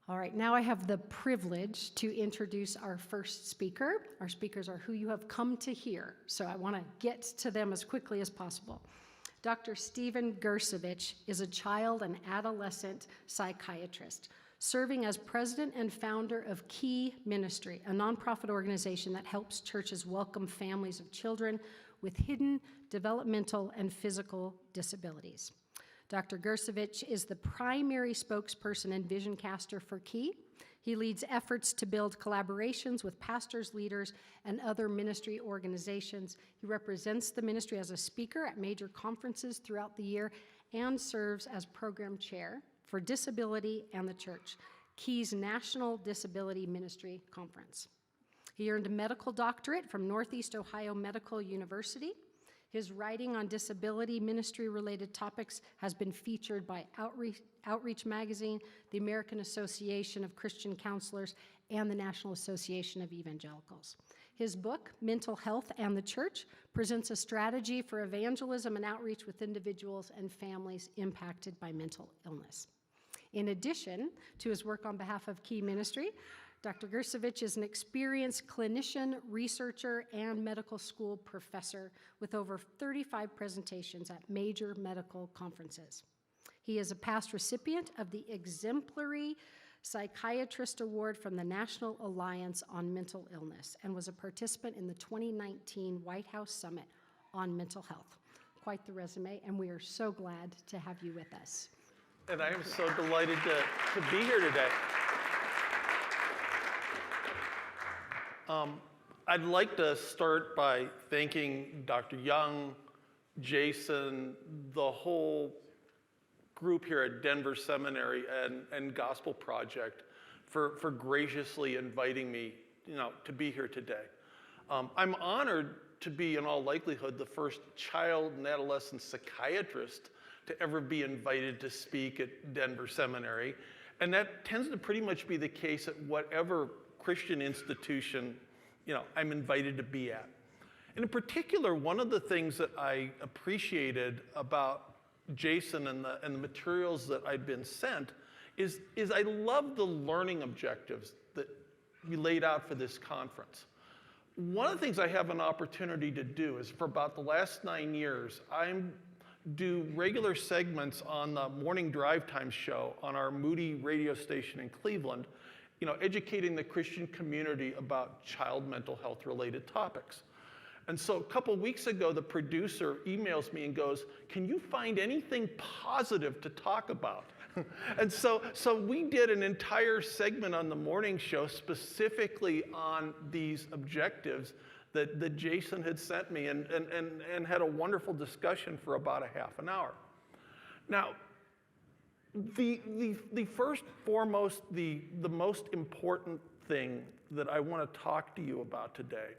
All right, now I have the privilege to introduce our first speaker. Our speakers are who you have come to hear, so I want to get to them as quickly as possible. Dr. Stephen Grcevich is a child and adolescent psychiatrist, serving as president and founder of Key Ministry, a nonprofit organization that helps churches welcome families of children with hidden developmental and physical disabilities. Dr. Grcevich is the primary spokesperson and vision caster for Key. He leads efforts to build collaborations with pastors, leaders, and other ministry organizations. He represents the ministry as a speaker at major conferences throughout the year and serves as program chair for disability and the church, Key's National Disability Ministry Conference. He earned a medical doctorate from Northeast Ohio Medical University. His writing on disability ministry-related topics has been featured by Outreach Magazine, the American Association of Christian Counselors, and the National Association of Evangelicals. His book, Mental Health and the Church, presents a strategy for evangelism and outreach with individuals and families impacted by mental illness. In addition to his work on behalf of Key Ministry, Dr. Grcevich is an experienced clinician, researcher, and medical school professor with over 35 presentations at major medical conferences. He is a past recipient of the Exemplary Psychiatrist Award from the National Alliance on Mental Illness and was a participant in the 2019 White House Summit on Mental Health. Quite the resume, and we are so glad to have you with us. And I am so delighted to be here today. I'd like to start by thanking Dr. Young, Jason, the whole group here at Denver Seminary and Gospel Project for graciously inviting me, to be here today. I'm honored to be, in all likelihood, the first child and adolescent psychiatrist to ever be invited to speak at Denver Seminary, and that tends to pretty much be the case at whatever Christian institution, I'm invited to be at. And in particular, one of the things that I appreciated about Jason and the materials that I'd been sent is I love the learning objectives that we laid out for this conference. One of the things I have an opportunity to do is for about the last 9 years, I do regular segments on the morning drive time show on our Moody radio station in Cleveland, educating the Christian community about child mental health related topics. And so a couple weeks ago, the producer emails me and goes, "Can you find anything positive to talk about?" And so we did an entire segment on the morning show specifically on these objectives that Jason had sent me and had a wonderful discussion for about a half an hour. Now, the first, foremost, the most important thing that I want to talk to you about today,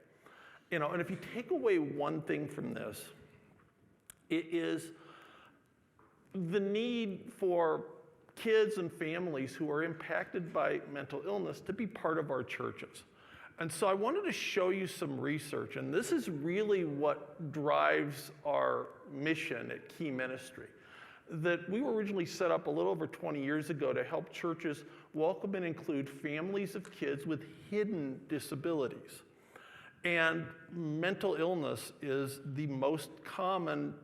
and if you take away one thing from this, it is the need for kids and families who are impacted by mental illness to be part of our churches. And so I wanted to show you some research, and this is really what drives our mission at Key Ministry. That we were originally set up a little over 20 years ago to help churches welcome and include families of kids with hidden disabilities. And mental illness is the most common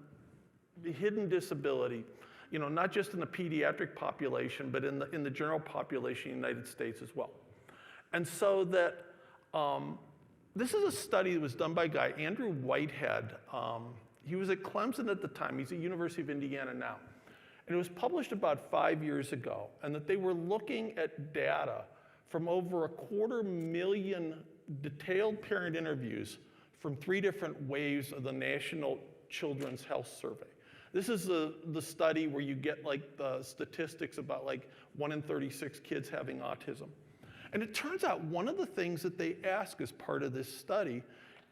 hidden disability, not just in the pediatric population, but in the general population in the United States as well. And so that this is a study that was done by a guy, Andrew Whitehead. He was at Clemson at the time. He's at University of Indiana now. And it was published about 5 years ago, and that they were looking at data from over 250,000 detailed parent interviews from 3 different waves of the National Children's Health Survey. This is the study where you get the statistics about 1 in 36 kids having autism. And it turns out one of the things that they ask as part of this study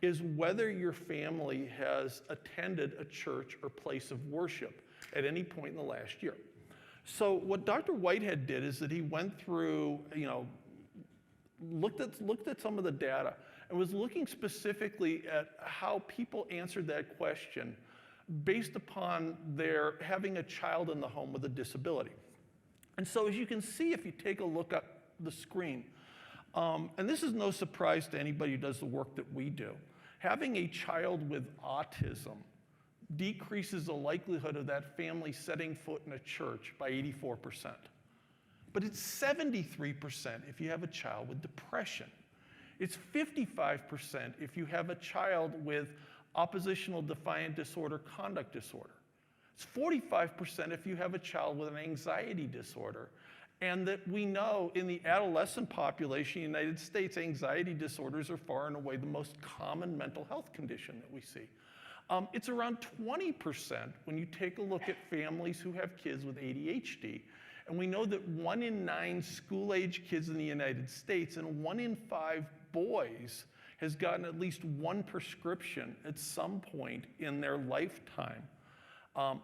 is whether your family has attended a church or place of worship at any point in the last year. So what Dr. Whitehead did is that he went through, looked at some of the data and was looking specifically at how people answered that question based upon their having a child in the home with a disability. And so as you can see, if you take a look the screen. And this is no surprise to anybody who does the work that we do. Having a child with autism decreases the likelihood of that family setting foot in a church by 84%. But it's 73% if you have a child with depression. It's 55% if you have a child with oppositional defiant disorder, conduct disorder. It's 45% if you have a child with an anxiety disorder. And that we know in the adolescent population in the United States, anxiety disorders are far and away the most common mental health condition that we see. It's around 20% when you take a look at families who have kids with ADHD. And we know that 1 in 9 school-age kids in the United States and 1 in 5 boys has gotten at least one prescription at some point in their lifetime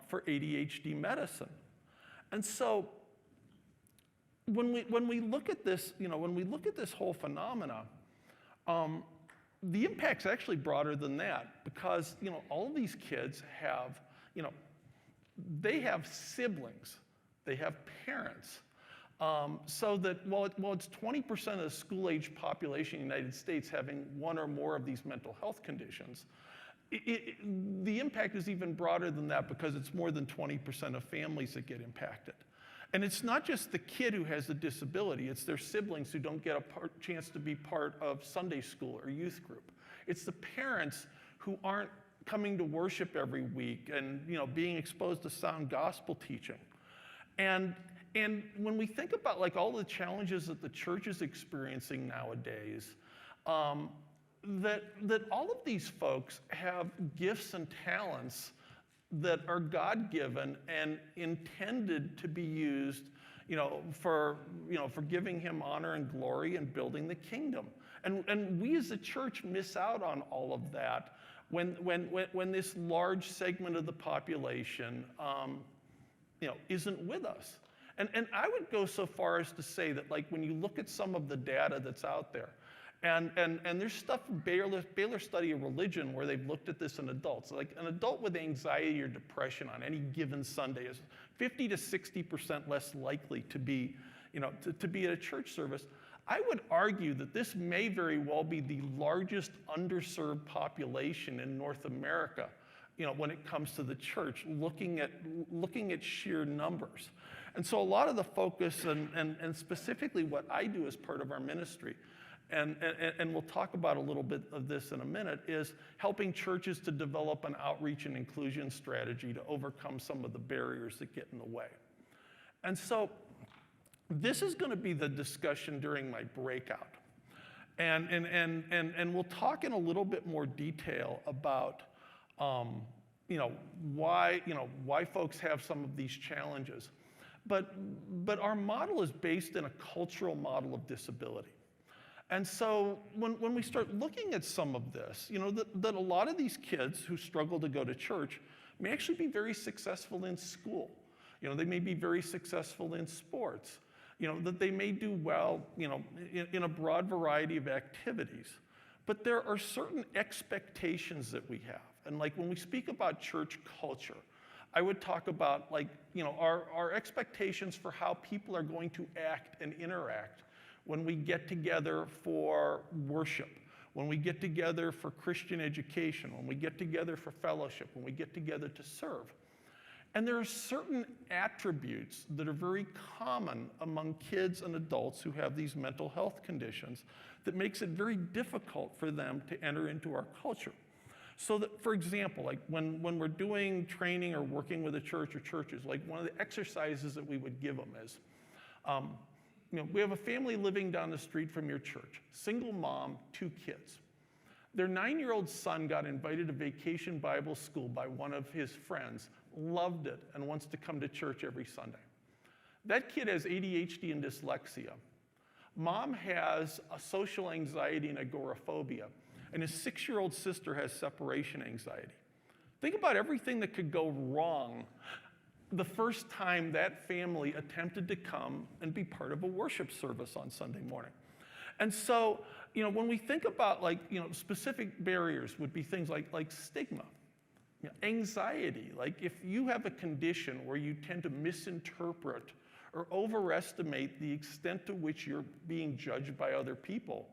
for ADHD medicine. And so when we look at this, when we look at this whole phenomena, the impact's actually broader than that, because all of these kids have, they have siblings, they have parents, so that while it's 20% of the school-age population in the United States having one or more of these mental health conditions, the impact is even broader than that, because it's more than 20% of families that get impacted. And it's not just the kid who has the disability, it's their siblings who don't get a chance to be part of Sunday school or youth group. It's the parents who aren't coming to worship every week and being exposed to sound gospel teaching. And when we think about like all the challenges that the church is experiencing nowadays, that all of these folks have gifts and talents that are God-given and intended to be used, for giving him honor and glory and building the kingdom. And we as a church miss out on all of that when this large segment of the population, isn't with us. And I would go so far as to say that, like, when you look at some of the data that's out there, and there's stuff from Baylor Study of Religion where they've looked at this in adults. Like, an adult with anxiety or depression on any given Sunday is 50 to 60% less likely to be, to be at a church service. I would argue that this may very well be the largest underserved population in North America, when it comes to the church, looking at sheer numbers. And so a lot of the focus, and specifically what I do as part of our ministry, and we'll talk about a little bit of this in a minute, is helping churches to develop an outreach and inclusion strategy to overcome some of the barriers that get in the way. And so this is going to be the discussion during my breakout. And we'll talk in a little bit more detail about why folks have some of these challenges. But our model is based in a cultural model of disability. And so when we start looking at some of this, that a lot of these kids who struggle to go to church may actually be very successful in school. They may be very successful in sports. That they may do well, in a broad variety of activities. But there are certain expectations that we have. And like when we speak about church culture, I would talk about our expectations for how people are going to act and interact when we get together for worship, when we get together for Christian education, when we get together for fellowship, when we get together to serve. And there are certain attributes that are very common among kids and adults who have these mental health conditions that makes it very difficult for them to enter into our culture. So that, for example, like when we're doing training or working with a church or churches, like one of the exercises that we would give them is, we have a family living down the street from your church, single mom, 2 kids. Their 9-year-old son got invited to Vacation Bible School by one of his friends, loved it, and wants to come to church every Sunday. That kid has ADHD and dyslexia. Mom has a social anxiety and agoraphobia, and his 6-year-old sister has separation anxiety. Think about everything that could go wrong the first time that family attempted to come and be part of a worship service on Sunday morning. And so, when we think about specific barriers would be things like stigma, anxiety. Like if you have a condition where you tend to misinterpret or overestimate the extent to which you're being judged by other people.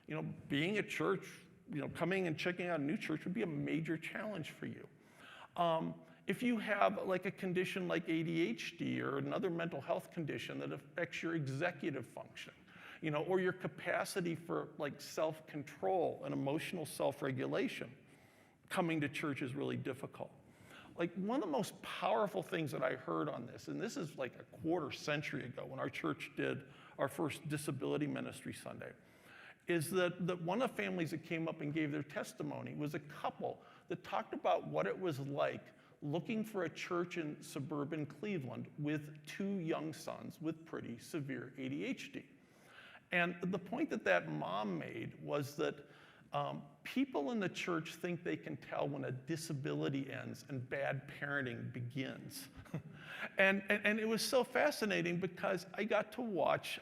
You know, being at church, you know, coming and checking out a new church would be a major challenge for you. If you have like a condition like ADHD or another mental health condition that affects your executive function, you know, or your capacity for like self-control and emotional self-regulation, coming to church is really difficult. Like one of the most powerful things that I heard on this, and this is like a quarter century ago when our church did our first disability ministry Sunday, is that one of the families that came up and gave their testimony was a couple that talked about what it was like looking for a church in suburban Cleveland with 2 young sons with pretty severe ADHD. And the point that mom made was that people in the church think they can tell when a disability ends and bad parenting begins. and it was so fascinating because I got to watch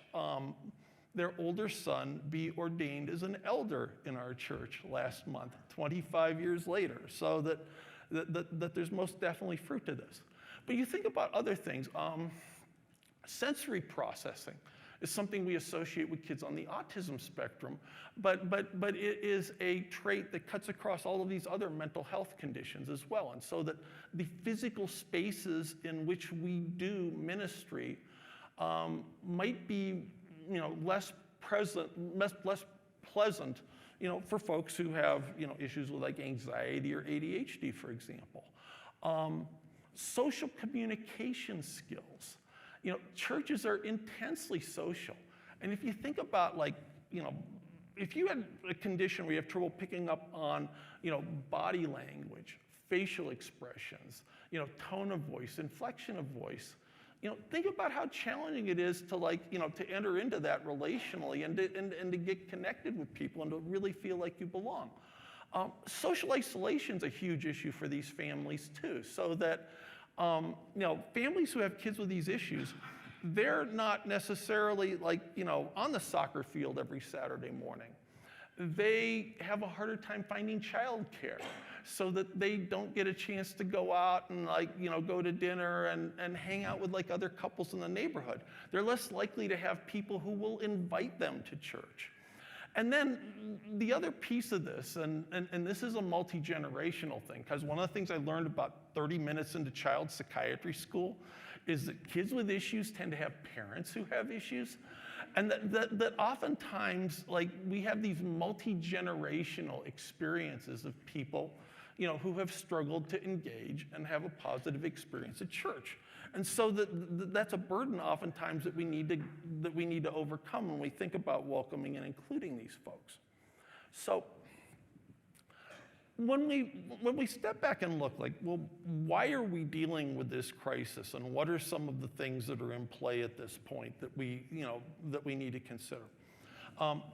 their older son be ordained as an elder in our church last month, 25 years later. So that there's most definitely fruit to this. But you think about other things. Sensory processing is something we associate with kids on the autism spectrum, but it is a trait that cuts across all of these other mental health conditions as well. And so that the physical spaces in which we do ministry might be, you know, less pleasant, you know, for folks who have, you know, issues with like anxiety or ADHD, for example. Social communication skills. You know, churches are intensely social. And if you think about like, you know, if you had a condition where you have trouble picking up on, you know, body language, facial expressions, you know, tone of voice, inflection of voice, you know, think about how challenging it is to like, you know, to enter into that relationally and to get connected with people and to really feel like you belong. Social isolation is a huge issue for these families too, so that, you know, families who have kids with these issues, they're not necessarily like, you know, on the soccer field every Saturday morning. They have a harder time finding childcare, so that they don't get a chance to go out and like, you know, go to dinner and hang out with like other couples in the neighborhood. They're less likely to have people who will invite them to church. And then the other piece of this, and this is a multi-generational thing, because one of the things I learned about 30 minutes into child psychiatry school is that kids with issues tend to have parents who have issues. And that oftentimes, like, we have these multi-generational experiences of people, you know, who have struggled to engage and have a positive experience at church. And so that's a burden oftentimes that we need to overcome when we think about welcoming and including these folks. So when we step back and look like, well, why are we dealing with this crisis, and what are some of the things that are in play at this point that we need to consider?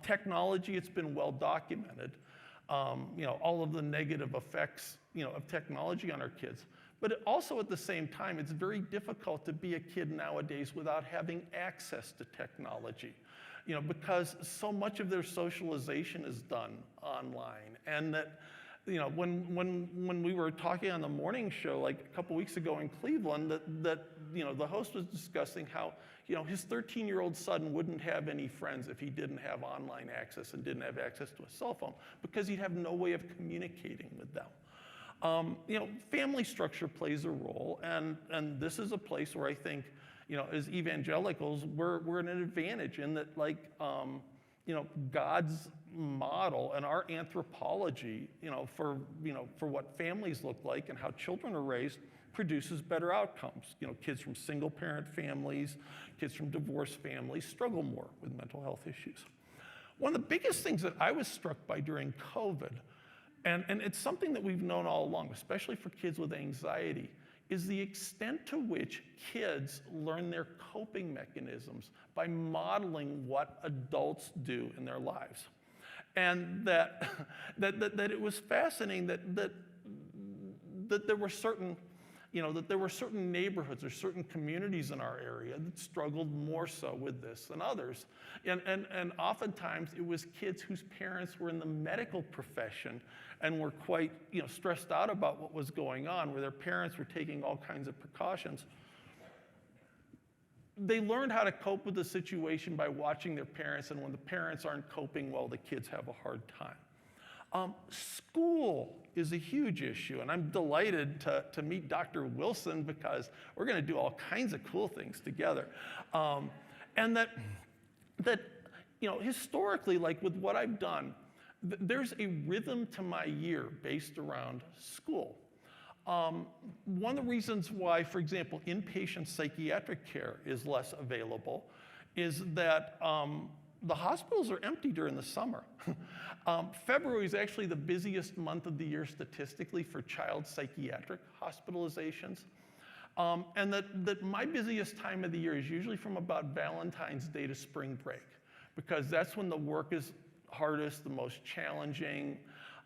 Technology, it's been well documented. You know, all of the negative effects, you know, of technology on our kids. But also at the same time, it's very difficult to be a kid nowadays without having access to technology, you know, because so much of their socialization is done online. And that, you know, when we were talking on the morning show like a couple weeks ago in Cleveland, that you know, the host was discussing how, you know, his 13-year-old son wouldn't have any friends if he didn't have online access and didn't have access to a cell phone, because he'd have no way of communicating with them. You know, family structure plays a role, and this is a place where I think, you know, as evangelicals, we're at an advantage in that, like, you know, God's model and our anthropology, you know, for what families look like and how children are raised produces better outcomes. You know, kids from single-parent families, kids from divorced families struggle more with mental health issues. One of the biggest things that I was struck by during COVID, and it's something that we've known all along, especially for kids with anxiety, is the extent to which kids learn their coping mechanisms by modeling what adults do in their lives. And that it was fascinating that there were certain, you know, that there were certain neighborhoods or certain communities in our area that struggled more so with this than others. And oftentimes it was kids whose parents were in the medical profession and were quite, you know, stressed out about what was going on, where their parents were taking all kinds of precautions. they learned how to cope with the situation by watching their parents, and when the parents aren't coping well, the kids have a hard time. School is a huge issue, and I'm delighted to meet Dr. Wilson because we're going to do all kinds of cool things together. And that historically, like with what I've done, there's a rhythm to my year based around school. One of the reasons why, for example, inpatient psychiatric care is less available is that the hospitals are empty during the summer. February is actually the busiest month of the year statistically for child psychiatric hospitalizations. And that my busiest time of the year is usually from about Valentine's Day to spring break, because that's when the work is hardest, the most challenging.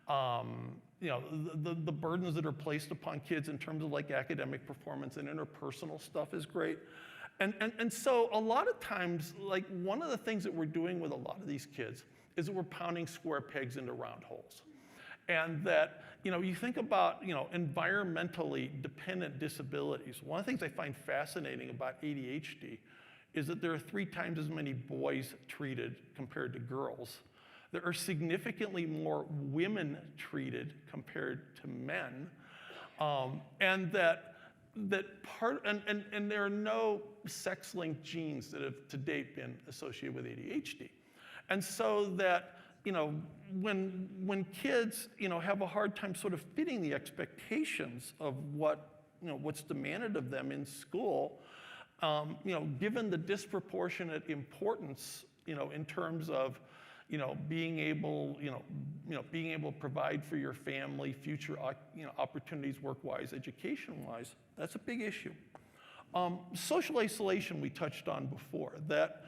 The burdens that are placed upon kids in terms of like academic performance and interpersonal stuff is great. And so a lot of times, like one of the things that we're doing with a lot of these kids is that we're pounding square pegs into round holes. And that, you think about, environmentally dependent disabilities. One of the things I find fascinating about ADHD is that there are 3 times as many boys treated compared to girls. There are significantly more women treated compared to men, and that there are no sex-linked genes that have to date been associated with ADHD, and so that when kids have a hard time sort of fitting the expectations of what's demanded of them in school, given the disproportionate importance in terms of being able to provide for your family, future opportunities work-wise, education-wise, that's a big issue. Social isolation we touched on before, that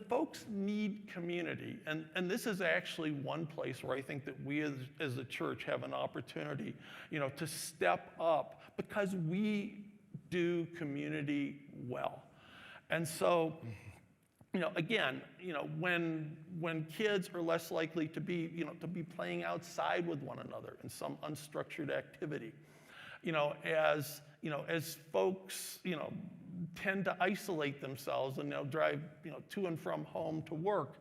folks need community, and this is actually one place where I think that we as a church have an opportunity, to step up because we do community well, and so. Again, when kids are less likely to be playing outside with one another in some unstructured activity, as folks, tend to isolate themselves and drive, to and from home to work,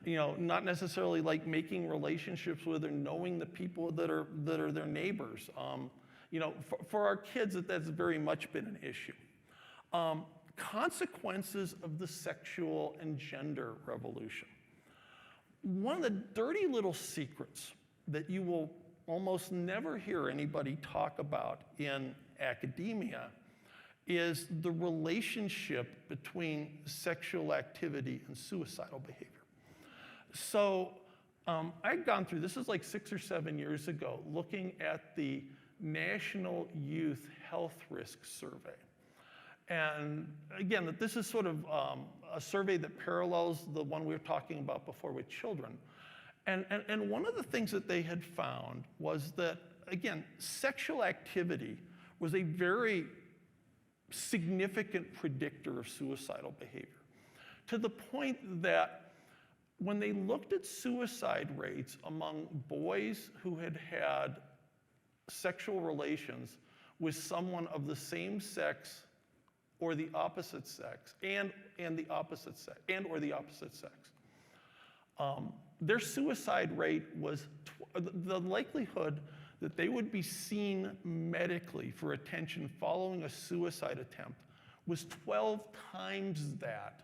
not necessarily like making relationships with or knowing the people that are their neighbors. For our kids, that's very much been an issue. Consequences of the sexual and gender revolution. One of the dirty little secrets that you will almost never hear anybody talk about in academia is the relationship between sexual activity and suicidal behavior. So I'd gone through, this is like 6 or 7 years ago, looking at the National Youth Health Risk Survey. And again, that this is sort of a survey that parallels the one we were talking about before with children. And one of the things that they had found was that, again, sexual activity was a very significant predictor of suicidal behavior, to the point that when they looked at suicide rates among boys who had had sexual relations with someone of the same sex or the opposite sex, and the opposite sex, or the opposite sex. Their suicide rate was, the likelihood that they would be seen medically for attention following a suicide attempt was 12 times that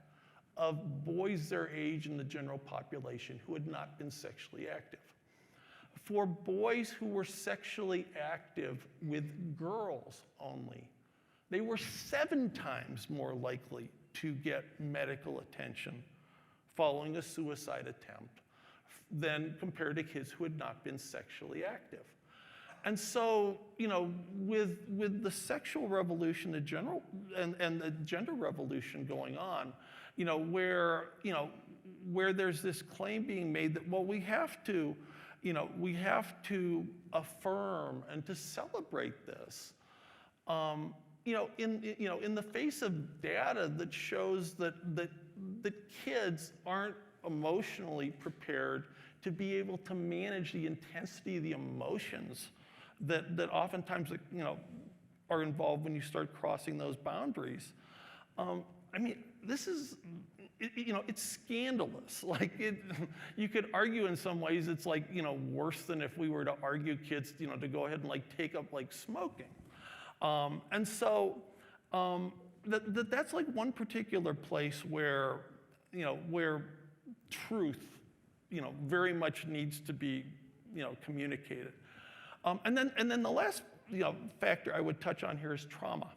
of boys their age in the general population who had not been sexually active. For boys who were sexually active with girls only, they were 7 times more likely to get medical attention following a suicide attempt than compared to kids who had not been sexually active. And so, with the sexual revolution, the general and the gender revolution going on, where there's this claim being made that, well, we have to affirm and to celebrate this. In the face of data that shows that kids aren't emotionally prepared to be able to manage the intensity of the emotions that oftentimes are involved when you start crossing those boundaries. I mean, this is, it's scandalous. Like, you could argue in some ways it's like, worse than if we were to argue kids, to go ahead and like take up like smoking. And so that's like one particular place where, where truth, very much needs to be, communicated. And then the last, factor I would touch on here is trauma.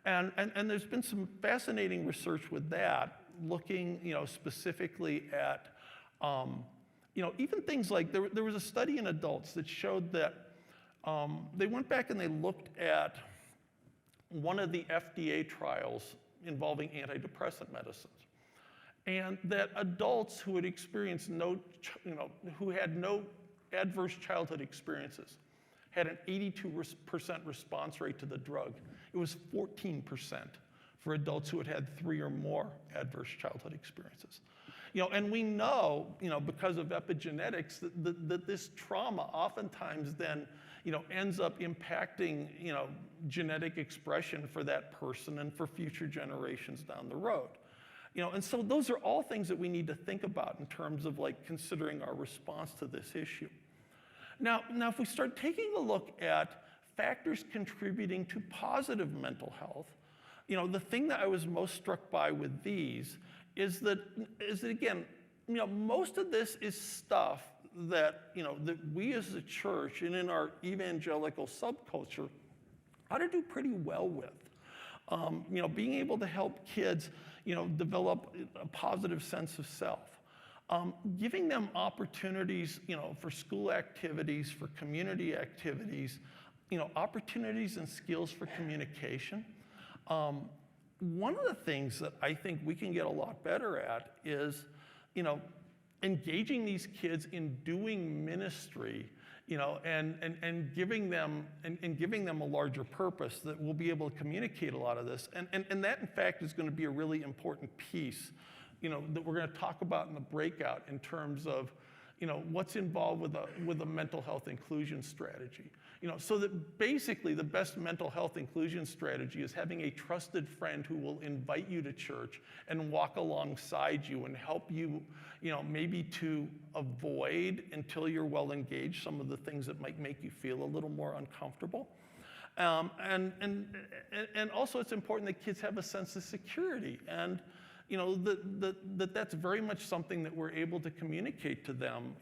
And there's been some fascinating research with that, looking, specifically at, even things like, there was a study in adults that showed that they went back and they looked at one of the FDA trials involving antidepressant medicines. And that adults who had experienced who had no adverse childhood experiences had an 82% response rate to the drug. It was 14% for adults who had had 3 or more adverse childhood experiences. And we know, because of epigenetics, that this trauma oftentimes then, ends up impacting, genetic expression for that person and for future generations down the road. And so those are all things that we need to think about in terms of like considering our response to this issue. Now if we start taking a look at factors contributing to positive mental health, the thing that I was most struck by with these is that again, most of this is stuff that, that we as a church and in our evangelical subculture ought to do pretty well with. Being able to help kids, develop a positive sense of self. Giving them opportunities, for school activities, for community activities, opportunities and skills for communication. One of the things that I think we can get a lot better at is, engaging these kids in doing ministry, and giving them a larger purpose that we'll be able to communicate a lot of this. And that, in fact, is going to be a really important piece, that we're going to talk about in the breakout in terms of, what's involved with a mental health inclusion strategy. So that basically the best mental health inclusion strategy is having a trusted friend who will invite you to church and walk alongside you and help you, maybe to avoid, until you're well engaged, some of the things that might make you feel a little more uncomfortable. And also it's important that kids have a sense of security, and that's very much something that we're able to communicate to them,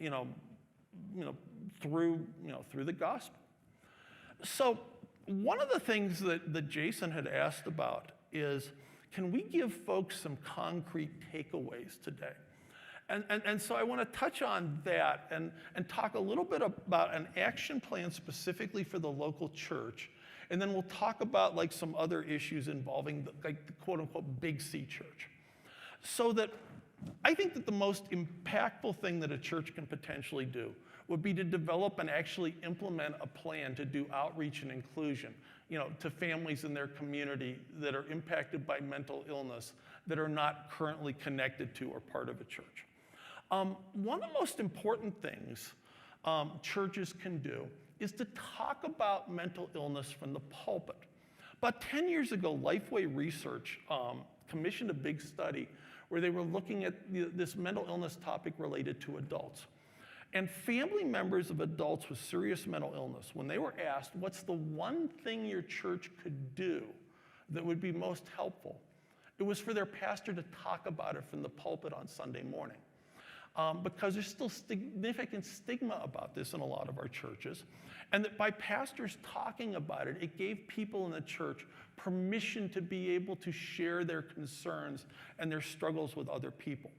through the gospel. So one of the things that Jason had asked about is, can we give folks some concrete takeaways today? And so I want to touch on that and talk a little bit about an action plan specifically for the local church. And then we'll talk about like some other issues involving the quote unquote big C church. So that I think that the most impactful thing that a church can potentially do would be to develop and actually implement a plan to do outreach and inclusion, to families in their community that are impacted by mental illness that are not currently connected to or part of a church. One of the most important things churches can do is to talk about mental illness from the pulpit. About 10 years ago, Lifeway Research commissioned a big study where they were looking at this mental illness topic related to adults. And family members of adults with serious mental illness, when they were asked, what's the one thing your church could do that would be most helpful? It was for their pastor to talk about it from the pulpit on Sunday morning. Because there's still significant stigma about this in a lot of our churches. And that by pastors talking about it, it gave people in the church permission to be able to share their concerns and their struggles with other people.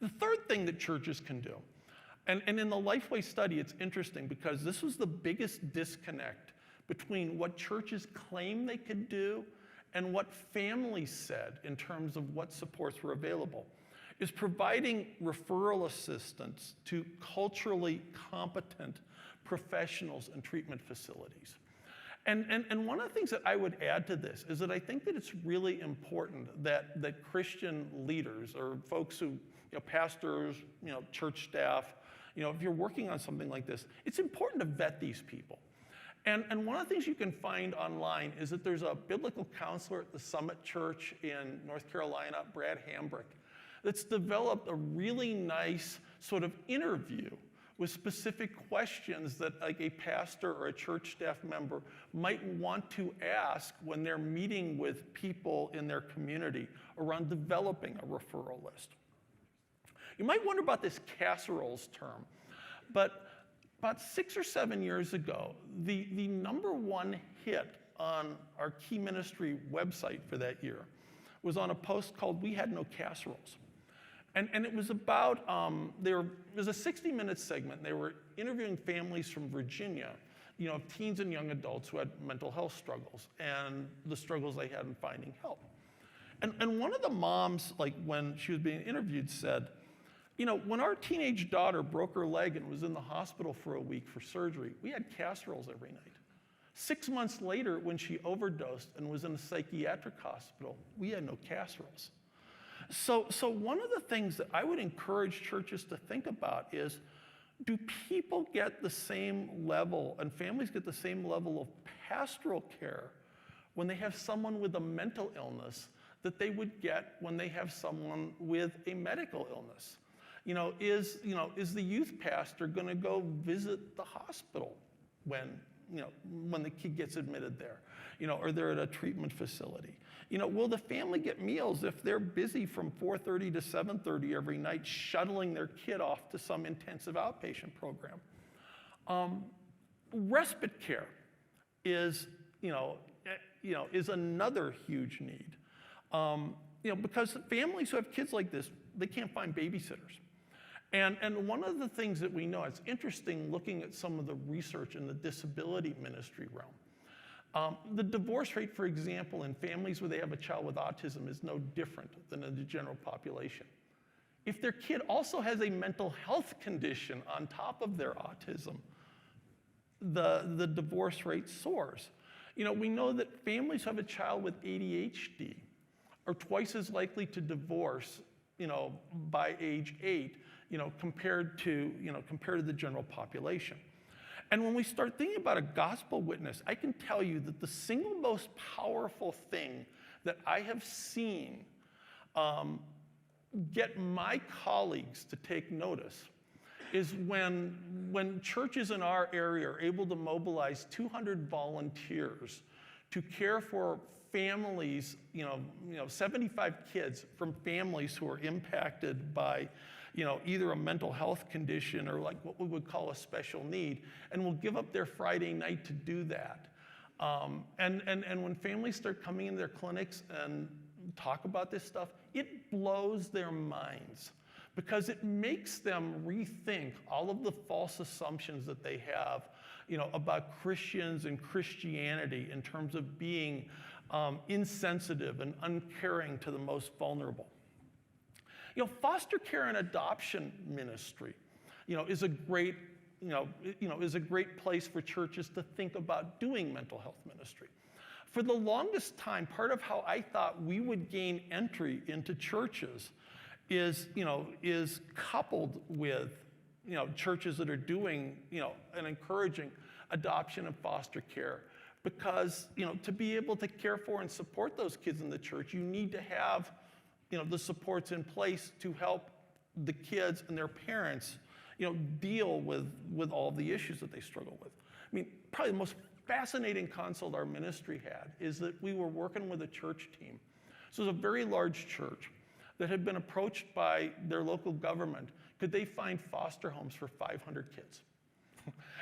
The third thing that churches can do, and in the Lifeway study, it's interesting because this was the biggest disconnect between what churches claim they could do and what families said in terms of what supports were available, is providing referral assistance to culturally competent professionals and treatment facilities. And one of the things that I would add to this is that I think that it's really important that Christian leaders or folks who, pastors, church staff, if you're working on something like this, it's important to vet these people. And one of the things you can find online is that there's a biblical counselor at the Summit Church in North Carolina, Brad Hambrick, that's developed a really nice sort of interview with specific questions that like a pastor or a church staff member might want to ask when they're meeting with people in their community around developing a referral list. You might wonder about this casseroles term, but about 6 or 7 years ago, the #1 hit on our Key Ministry website for that year was on a post called "We Had No Casseroles." And it was about, it was a 60-minute segment. They were interviewing families from Virginia, teens and young adults who had mental health struggles and the struggles they had in finding help. And one of the moms, like when she was being interviewed, said, when our teenage daughter broke her leg and was in the hospital for a week for surgery, we had casseroles every night. 6 months later, when she overdosed and was in a psychiatric hospital, we had no casseroles. So one of the things that I would encourage churches to think about is, do people get the same level, and families get the same level of pastoral care when they have someone with a mental illness that they would get when they have someone with a medical illness? Is the youth pastor going to go visit the hospital when the kid gets admitted there, or they're at a treatment facility? Will the family get meals if they're busy from 4:30 to 7:30 every night shuttling their kid off to some intensive outpatient program? Respite care is another huge need, because families who have kids like this, they can't find babysitters. And one of the things that we know, it's interesting looking at some of the research in the disability ministry realm. The divorce rate, for example, in families where they have a child with autism is no different than in the general population. If their kid also has a mental health condition on top of their autism, the divorce rate soars. We know that families who have a child with ADHD are twice as likely to divorce, by age 8, compared to the general population. And when we start thinking about a gospel witness, I can tell you that the single most powerful thing that I have seen get my colleagues to take notice is when churches in our area are able to mobilize 200 volunteers to care for families, 75 kids from families who are impacted by either a mental health condition or like what we would call a special need, and will give up their Friday night to do that. And when families start coming into their clinics and talk about this stuff, it blows their minds because it makes them rethink all of the false assumptions that they have, about Christians and Christianity in terms of being insensitive and uncaring to the most vulnerable. Foster care and adoption ministry, is a great, is a great place for churches to think about doing mental health ministry. For the longest time, part of how I thought we would gain entry into churches is coupled with, churches that are doing, and encouraging adoption and foster care. Because, to be able to care for and support those kids in the church, you need to have, the supports in place to help the kids and their parents, deal with all the issues that they struggle with. I mean, probably the most fascinating consult our ministry had is that we were working with a church team. So it was a very large church that had been approached by their local government. Could they find foster homes for 500 kids?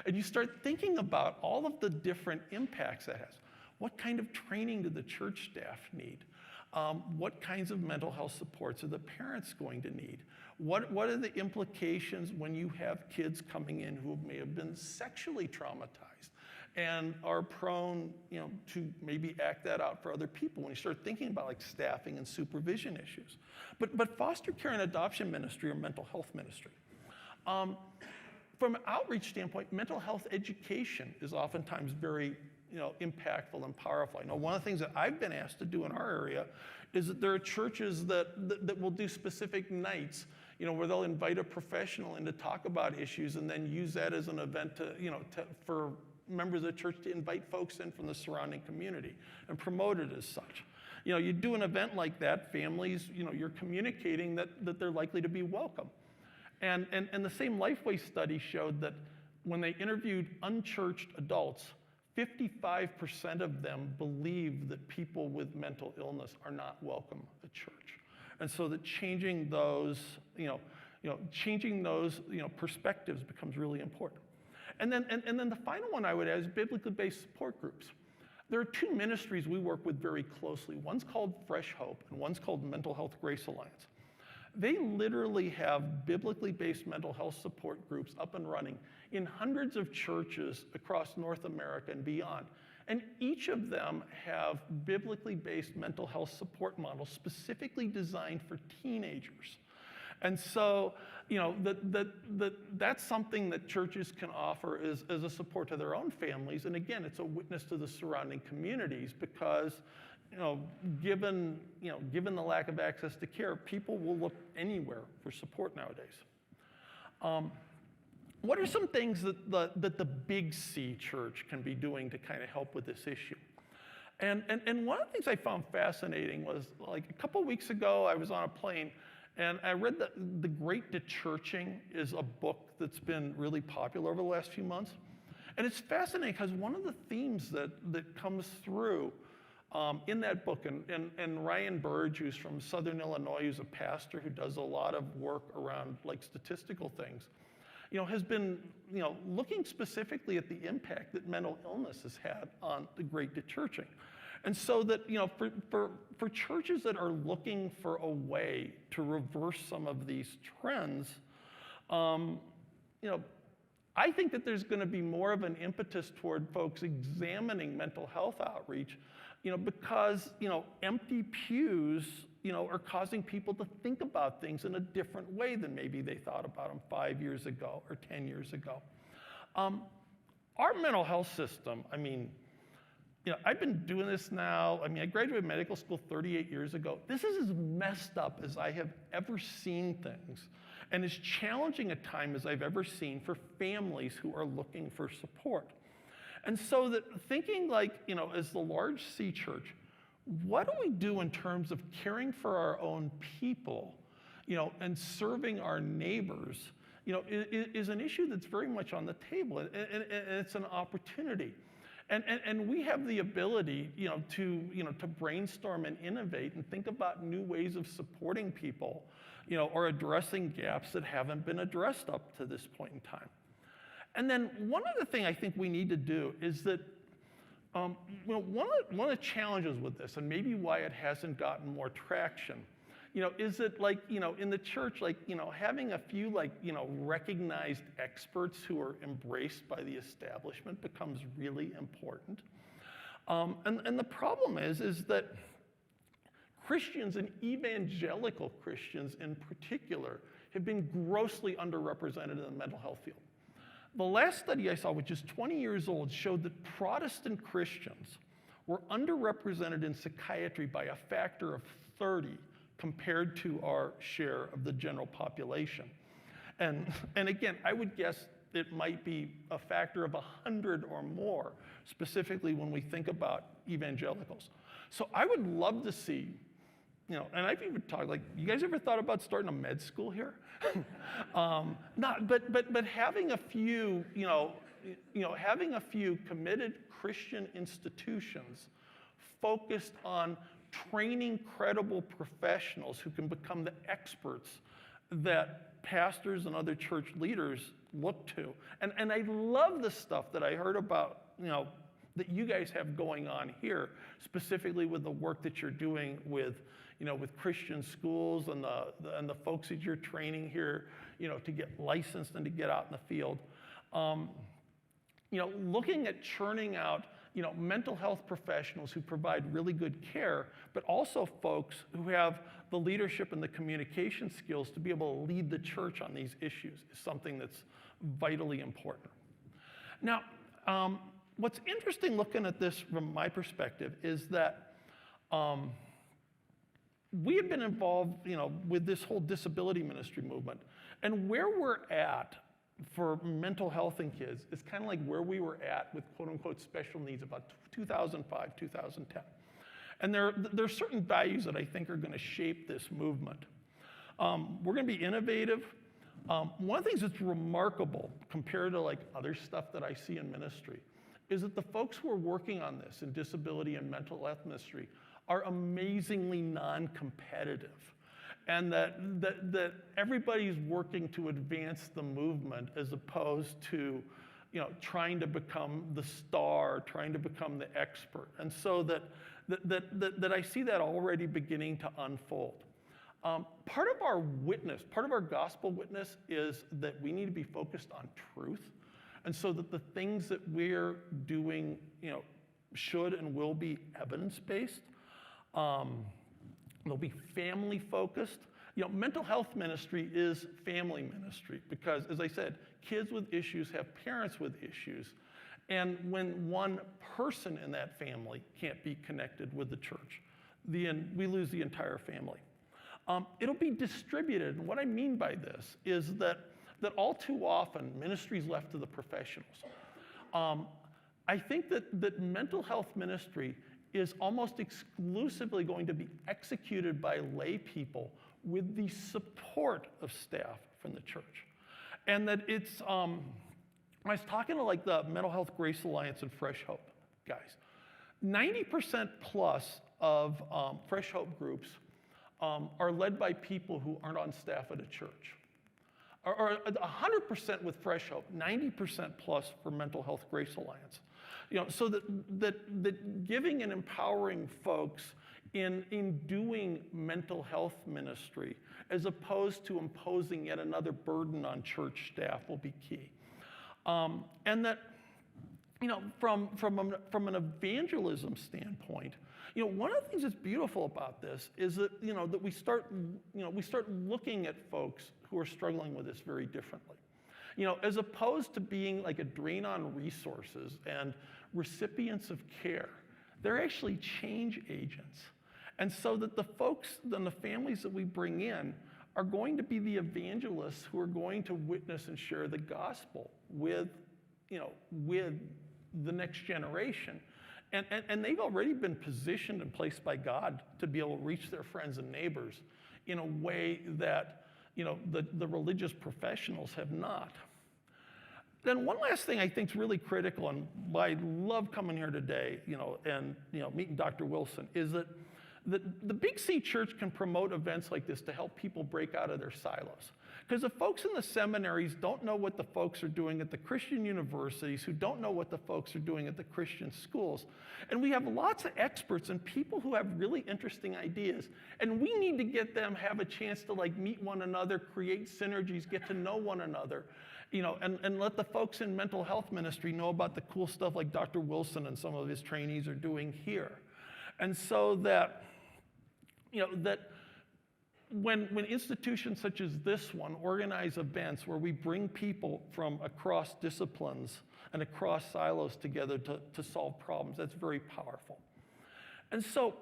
And you start thinking about all of the different impacts that has. What kind of training do the church staff need? What kinds of mental health supports are the parents going to need? What are the implications when you have kids coming in who may have been sexually traumatized and are prone, to maybe act that out for other people when you start thinking about like staffing and supervision issues. But foster care and adoption ministry or mental health ministry. From an outreach standpoint, mental health education is oftentimes very, impactful and powerful. I know one of the things that I've been asked to do in our area is that there are churches that will do specific nights, where they'll invite a professional in to talk about issues and then use that as an event to, for members of the church to invite folks in from the surrounding community and promote it as such. You know, you do an event like that, families, you know, you're communicating that they're likely to be welcome. And the same Lifeway study showed that when they interviewed unchurched adults, 55% of them believe that people with mental illness are not welcome at church. And so that changing those, perspectives becomes really important. And then the final one I would add is biblically based support groups. There are two ministries we work with very closely. One's called Fresh Hope, and one's called Mental Health Grace Alliance. They literally have biblically based mental health support groups up and running in hundreds of churches across North America and beyond. And each of them have biblically based mental health support models specifically designed for teenagers. And so, you know, that's something that churches can offer as a support to their own families. And again, it's a witness to the surrounding communities because, given the lack of access to care, people will look anywhere for support nowadays. What are some things that the big C church can be doing to kind of help with this issue? And one of the things I found fascinating was, like, a couple weeks ago, I was on a plane, and I read that The Great Dechurching is a book that's been really popular over the last few months. And it's fascinating because one of the themes that comes through in that book, and Ryan Burge, who's from Southern Illinois, who's a pastor who does a lot of work around like statistical things, has been looking specifically at the impact that mental illness has had on the Great Dechurching. And so that, for churches that are looking for a way to reverse some of these trends, I think that there's going to be more of an impetus toward folks examining mental health outreach, because, empty pews, are causing people to think about things in a different way than maybe they thought about them 5 years ago or 10 years ago. Our mental health system, I've been doing this now. I graduated medical school 38 years ago. This is as messed up as I have ever seen things, and as challenging a time as I've ever seen for families who are looking for support. And so that thinking like, as the large C church, what do we do in terms of caring for our own people, and serving our neighbors, is an issue that's very much on the table, and it's an opportunity. And we have the ability, to brainstorm and innovate and think about new ways of supporting people, or addressing gaps that haven't been addressed up to this point in time. And then one other thing I think we need to do is that, one of the challenges with this, and maybe why it hasn't gotten more traction, is that, like, in the church, like, having a few, like, recognized experts who are embraced by the establishment becomes really important. And the problem is that Christians, and evangelical Christians in particular, have been grossly underrepresented in the mental health field. The last study I saw, which is 20 years old, showed that Protestant Christians were underrepresented in psychiatry by a factor of 30 compared to our share of the general population. And again, I would guess it might be a factor of 100 or more, specifically when we think about evangelicals. So I would love to see, and I've even talked, like, you guys ever thought about starting a med school here? But having a few, having a few committed Christian institutions focused on training credible professionals who can become the experts that pastors and other church leaders look to. And I love the stuff that I heard about, that you guys have going on here, specifically with the work that you're doing with, with Christian schools and the folks that you're training here, to get licensed and to get out in the field. Looking at churning out, mental health professionals who provide really good care, but also folks who have the leadership and the communication skills to be able to lead the church on these issues is something that's vitally important. Now, what's interesting looking at this from my perspective is that we have been involved, with this whole disability ministry movement, and where we're at, for mental health in kids is kind of like where we were at with quote unquote special needs about 2005, 2010. And there are certain values that I think are going to shape this movement. We're going to be innovative. One of the things that's remarkable compared to like other stuff that I see in ministry is that the folks who are working on this in disability and mental health ministry are amazingly non-competitive. And that everybody's working to advance the movement as opposed to, trying to become the star, trying to become the expert. And so that I see that already beginning to unfold. Part of our witness, part of our gospel witness is that we need to be focused on truth. And so that the things that we're doing, should and will be evidence-based. They'll be family-focused. Mental health ministry is family ministry because, as I said, kids with issues have parents with issues. And when one person in that family can't be connected with the church, we lose the entire family. It'll be distributed. And what I mean by this is that all too often, ministry is left to the professionals. I think that mental health ministry is almost exclusively going to be executed by lay people with the support of staff from the church. And that it's, I was talking to like the Mental Health Grace Alliance and Fresh Hope guys. 90% plus of Fresh Hope groups are led by people who aren't on staff at a church. Or 100% with Fresh Hope, 90% plus for Mental Health Grace Alliance. So that giving and empowering folks in doing mental health ministry as opposed to imposing yet another burden on church staff will be key. And that, from an evangelism standpoint, one of the things that's beautiful about this is that, that we start looking at folks who are struggling with this very differently. As opposed to being like a drain on resources and recipients of care, they're actually change agents. And so that the folks and the families that we bring in are going to be the evangelists who are going to witness and share the gospel with the next generation. And they've already been positioned and placed by God to be able to reach their friends and neighbors in a way that the religious professionals have not. Then one last thing I think is really critical, and why I love coming here today, and meeting Dr. Wilson, is that the Big C Church can promote events like this to help people break out of their silos. Because the folks in the seminaries don't know what the folks are doing at the Christian universities, who don't know what the folks are doing at the Christian schools. And we have lots of experts and people who have really interesting ideas. And we need to get them, have a chance to like meet one another, create synergies, get to know one another, and let the folks in mental health ministry know about the cool stuff like Dr. Wilson and some of his trainees are doing here. And so that, that when institutions such as this one organize events where we bring people from across disciplines and across silos together to solve problems, that's very powerful. And so,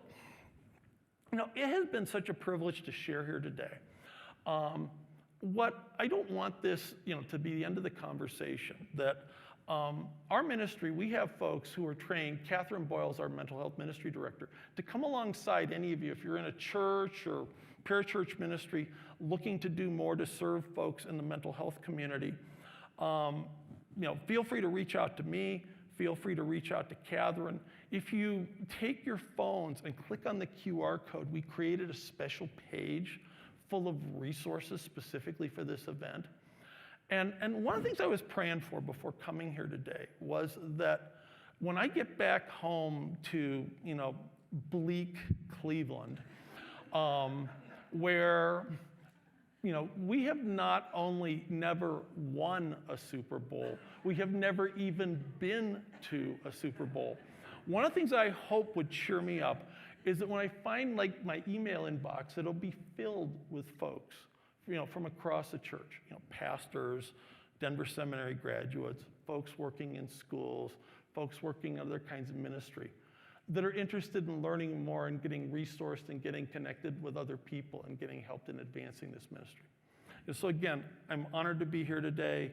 it has been such a privilege to share here today. What I don't want this, to be the end of the conversation, that our ministry, we have folks who are trained. Catherine Boyle's our mental health ministry director, to come alongside any of you if you're in a church or parachurch ministry looking to do more to serve folks in the mental health community. Feel free to reach out to me. Feel free to reach out to Catherine. If you take your phones and click on the QR code, we created a special page full of resources specifically for this event. And one of the things I was praying for before coming here today was that when I get back home to, bleak Cleveland, where, we have not only never won a Super Bowl, we have never even been to a Super Bowl. One of the things I hope would cheer me up is that when I find like my email inbox, it'll be filled with folks, from across the church, pastors, Denver Seminary graduates, folks working in schools, folks working in other kinds of ministry that are interested in learning more and getting resourced and getting connected with other people and getting helped in advancing this ministry. And so again, I'm honored to be here today.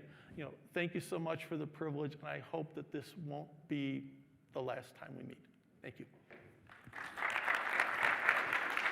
Thank you so much for the privilege, and I hope that this won't be the last time we meet. Thank you.